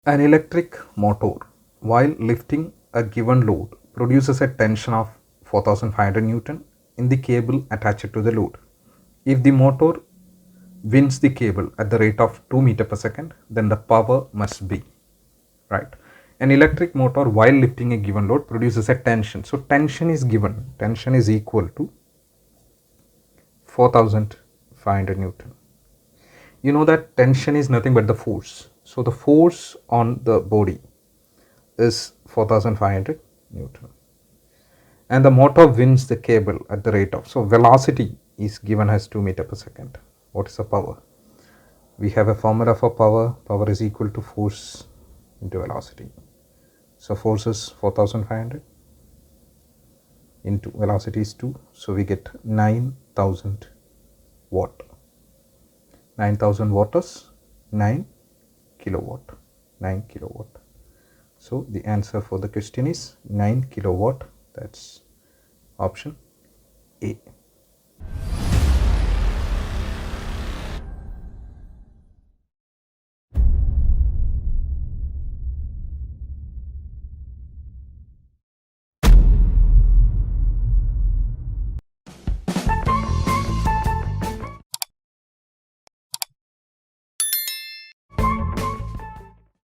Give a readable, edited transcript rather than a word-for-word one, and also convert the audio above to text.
An electric motor, while lifting a given load, produces a tension of 4500 Newton in the cable attached to the load. If the motor winds the cable at the rate of 2 meter per second, then the power must be, right? An electric motor, while lifting a given load, produces a tension. So tension is given. Tension is equal to 4500 Newton. You know that tension is nothing but the force. So the force on the body is 4500 Newton. And the motor winds the cable at the rate of, so velocity is given as 2 meter per second. What is the power? We have a formula for power. Power is equal to force into velocity. So force is 4500 into velocity is 2. So we get 9000 watt. 9000 watt is 9 kilowatt. 9 kilowatt. So the answer for the question is 9 kilowatt. That's option